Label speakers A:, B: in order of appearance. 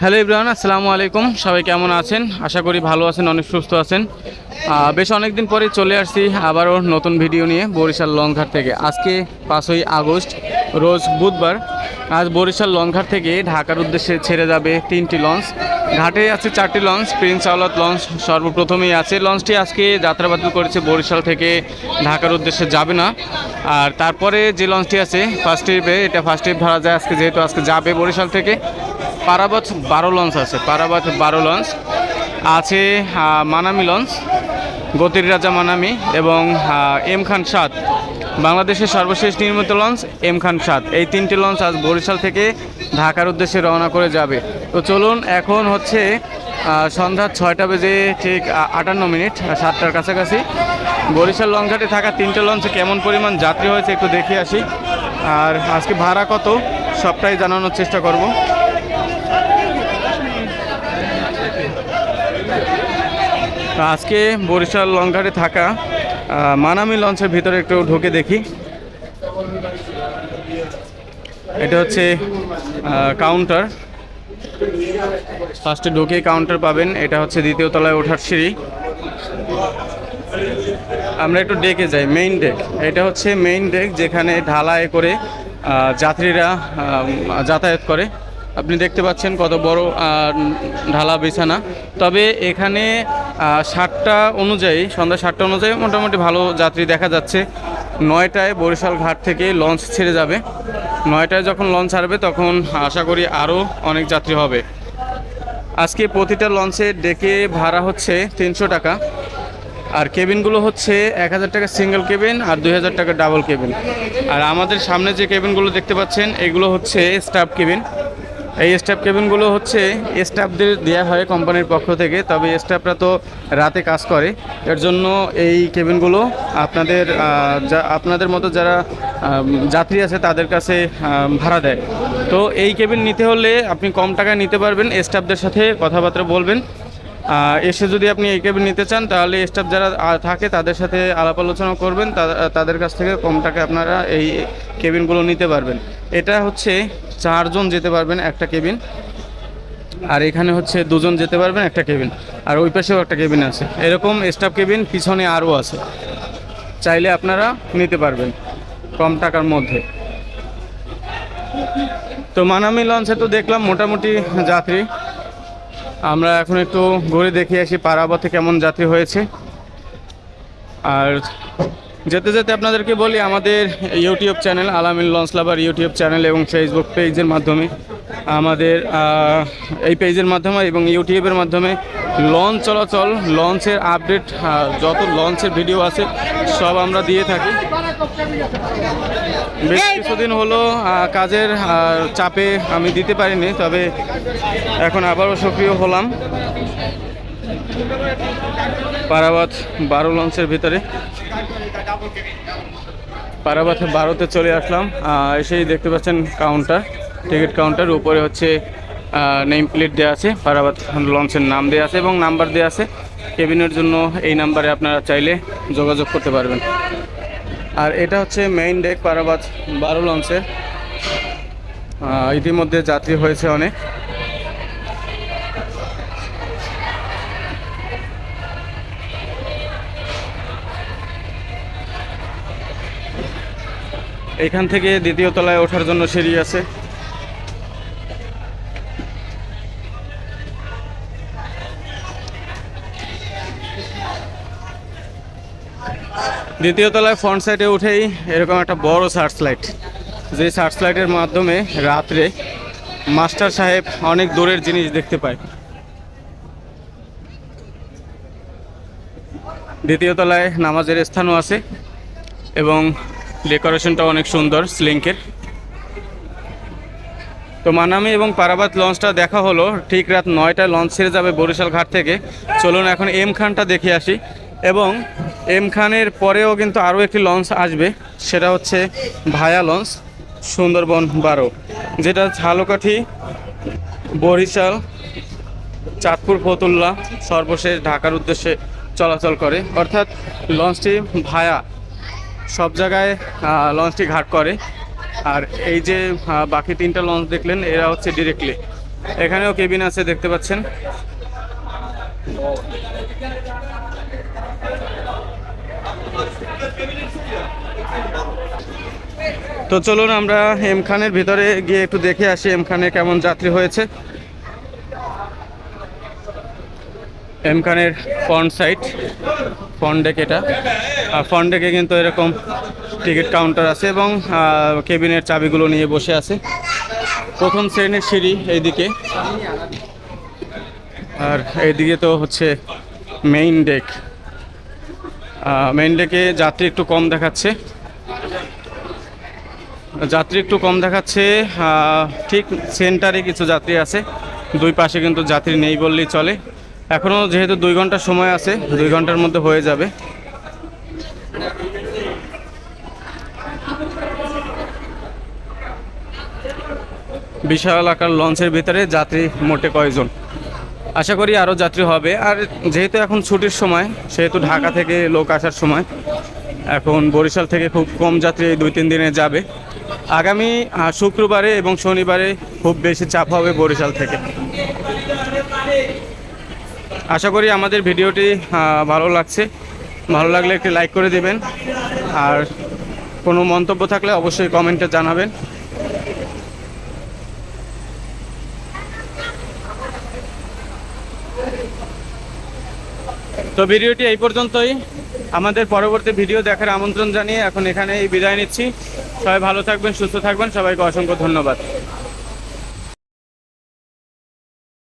A: Hello Ibrahim, আসসালামু আলাইকুম। সবাই কেমন আছেন? আশা করি ভালো আছেন, অনেক সুস্থ আছেন। বেশ অনেকদিন পরে চলে আসছি আবারও নতুন ভিডিও নিয়ে বরিশাল লংঘাট থেকে। আজকে 5ই আগস্ট, রোজ বুধবার। আজ বরিশাল লংঘাট থেকে ঢাকার উদ্দেশ্যে ছেড়ে যাবে 3টি লঞ্চ। ঘাটে আছে 4টি লঞ্চ। প্রিন্স আওলাদ লঞ্চ সর্বপ্রথমেই আছে। লঞ্চটি আজকে যাত্রা বাতিল করেছে, বরিশাল থেকে ঢাকার উদ্দেশ্যে যাবে না। আর তারপরে যে লঞ্চটি আছে ফার্স্ট ট্রিপে, এটা ফার্স্ট ট্রিপ ধরা যায় আজকে, যেহেতু আজকে যাবে বরিশাল থেকে। পারাবত 12 লঞ্চ আছে, পারাবত 12 লঞ্চ আছে। মানামি লঞ্চ, গতির রাজা মানামি, এবং এম খান 7, বাংলাদেশের সর্বশেষ নির্মিত লঞ্চ এম খান 7। এই 3টি লঞ্চ আজ বরিশাল থেকে ঢাকার উদ্দেশ্যে রওনা করে যাবে। তো চলুন, এখন হচ্ছে সন্ধ্যা 6টা বেজে ঠিক 58 মিনিট, 7টার কাছাকাছি। বরিশাল লঞ্চঘাটে থাকা 3টে লঞ্চে কেমন পরিমাণ যাত্রী হয়েছে একটু দেখে আসি। আর আজকে ভাড়া কত সবটাই জানানোর চেষ্টা করব। আজকে বরিশাল লঞ্চঘাটে থাকা মানামি লঞ্চের ভিতরে একটু ঢুকে দেখি। এটা হচ্ছে কাউন্টার। ফার্স্টে ঢুকে কাউন্টার পাবেন। এটা হচ্ছে দ্বিতীয় তলায় ওঠার সিঁড়ি। আমরা একটু ডেকে যাই, মেইন ডেক। এটা হচ্ছে মেইন ডেক, যেখানে ঢালাই করে যাত্রীরা যাতায়াত করে। আপনি দেখতে পাচ্ছেন কত বড় ঢালা বিছানা। তবে এখানে 7টা অনুযায়ী, সন্ধ্যা 7টা অনুযায়ী মোটামুটি ভালো যাত্রী দেখা যাচ্ছে। 9টায় বরিশাল ঘাট থেকে লঞ্চ ছেড়ে যাবে। 9টায় যখন লঞ্চ ছাড়বে তখন আশা করি আরও অনেক যাত্রী হবে। আজকে প্রতিটা লঞ্চে ডেকে ভাড়া হচ্ছে 300 টাকা। আর কেবিনগুলো হচ্ছে 1000 টাকা সিঙ্গেল কেবিন আর 2000 টাকা ডাবল কেবিন। আর আমাদের সামনে যে কেবিনগুলো দেখতে পাচ্ছেন এগুলো হচ্ছে স্টাফ কেবিন। এই স্টাফ কেবিনগুলো হচ্ছে স্টাফদের দেওয়া হয় কোম্পানির পক্ষ থেকে, তবে স্টাফরা তো রাতে কাজ করে, এর জন্য এই কেবিনগুলো আপনাদের মতো যারা যাত্রী আছে তাদের কাছে ভাড়া দেয়। তো এই কেবিন নিতে হলে আপনি কম টাকায় নিতে পারবেন। স্টাফদের সাথে কথাবার্তা বলবেন। এসে যদি আপনি এই কেবিন নিতে চান তাহলে স্টাফ যারা থাকে তাদের সাথে আলাপ আলোচনা করবেন, তাদের কাছ থেকে কম টাকায় আপনারা এই কেবিনগুলো নিতে পারবেন। এটা হচ্ছে 4 জন যেতে পারবেন একটা কেবিন, আর এখানে হচ্ছে 2 জন যেতে পারবেন একটা কেবিন, আর ওই পাশেও একটা কেবিন আছে। এরকম স্টাফ কেবিন পিছনে আরও আছে, চাইলে আপনারা নিতে পারবেন কম টাকার মধ্যে। তো মানামি লঞ্চে তো দেখলাম মোটামুটি যাত্রী। আমরা এখন একটু ঘুরে দেখে আসি পারাবতে কেমন যাত্রী হয়েছে। আর যেতে যেতে আপনাদেরকে বলি, আমাদের ইউটিউব চ্যানেল আলামিন লঞ্চ লাভার ইউটিউব চ্যানেল এবং ফেসবুক পেজের মাধ্যমে, আমাদের এই পেজের মাধ্যমে এবং ইউটিউবের মাধ্যমে লঞ্চ চলাচল, লঞ্চের আপডেট, যত লঞ্চের ভিডিও আছে সব আমরা দিয়ে থাকি। বেশ কিছুদিন হলো কাজের চাপে আমি দিতে পারিনি, তবে এখন আবারও সক্রিয় হলাম। পারাবত 12 লঞ্চের ভিতরে, পারাবত 12তে চলে আসলাম। এসেই দেখতে পাচ্ছেন কাউন্টার, টিকিট কাউন্টার। উপরে হচ্ছে নেম প্লেট দেওয়া আছে, পারাবত লঞ্চের নাম দেওয়া আছে এবং নাম্বার দেওয়া আছে। কেবিনের জন্য এই নাম্বারে আপনারা চাইলে যোগাযোগ করতে পারবেন। আর এটা হচ্ছে মেইন ডেক পারাবত 12 লঞ্চের। ইতিমধ্যে যাত্রী হয়েছে অনেক। এখান থেকে দ্বিতীয় তলায় ওঠার জন্য সিঁড়ি আছে। দ্বিতীয় তলায় ফ্রন্ট সাইডে উঠেই এরকম একটা বড় সার্চ লাইট, যে সার্চ লাইটের মাধ্যমে রাত্রে মাস্টার সাহেব অনেক দূরের জিনিস দেখতে পায়। দ্বিতীয় তলায় নামাজের স্থানও আছে এবং ডেকোরেশনটা অনেক সুন্দর স্লিংকের। তো মানামি এবং পারাবত লঞ্চটা দেখা হলো। ঠিক রাত 9টায় লঞ্চ ছেড়ে যাবে বরিশাল ঘাট থেকে। চলুন এখন এম খানটা দেখে আসি। এবং এম খানের পরেও কিন্তু আরও একটি লঞ্চ আসবে, সেটা হচ্ছে ভায়া লঞ্চ সুন্দরবন 12, যেটা ঝালকাঠি, বরিশাল, চাঁদপুর, ফতুল্লা সর্বশেষ ঢাকার উদ্দেশ্যে চলাচল করে। অর্থাৎ লঞ্চটি ভায়া সব জায়গায় লঞ্চটি ঘাট করে। আর এই যে বাকি 3টা লঞ্চ দেখলেন, এরা হচ্ছে ডিরেক্টলি এখানেও কেবিন আছে দেখতে পাচ্ছেন। তো চলুন আমরা এম খানের ভিতরে গিয়ে একটু দেখে আসি এম খানে কেমন যাত্রী হয়েছে। এম খানের ফ্রন্ট সাইড, ফ্রন্ট ডেক এটা। আর ফ্রন্ট ডেকে কিন্তু এরকম টিকিট কাউন্টার আছে এবং কেবিনের চাবিগুলো নিয়ে বসে আছে। প্রথম শ্রেণীর সিঁড়ি এইদিকে, আর এইদিকে তো হচ্ছে মেইন ডেক। মেইন ডেকে যাত্রী একটু কম দেখাচ্ছে, ঠিক সেন্টারে কিছু যাত্রী আছে, দুই পাশে কিন্তু যাত্রী নেই বললেই চলে। এখনও যেহেতু 2 ঘন্টা সময় আছে, 2 ঘন্টার মধ্যে হয়ে যাবে। বিশাল আকার লঞ্চের ভিতরে যাত্রী মোটে কয়জন? আশা করি আরও যাত্রী হবে। আর যেহেতু এখন ছুটির সময়, সেহেতু ঢাকা থেকে লোক আসার সময়, এখন বরিশাল থেকে খুব কম যাত্রী এই 2-3 দিনে যাবে। আগামী শুক্রবারে এবং শনিবারে খুব বেশি চাপ হবে বরিশাল থেকে। আশা করি আমাদের ভিডিওটি ভালো লাগছে। ভালো লাগলে একটি লাইক করে দেবেন, আর কোনো মন্তব্য থাকলে অবশ্যই কমেন্টে জানাবেন। তো ভিডিওটি এই পর্যন্তই। আমাদের পরবর্তী ভিডিও দেখার আমন্ত্রণ জানিয়ে এখন এখানেই বিদায় নিচ্ছি। সবাই ভালো থাকবেন, সুস্থ থাকবেন, সবাইকে অসংখ্য ধন্যবাদ।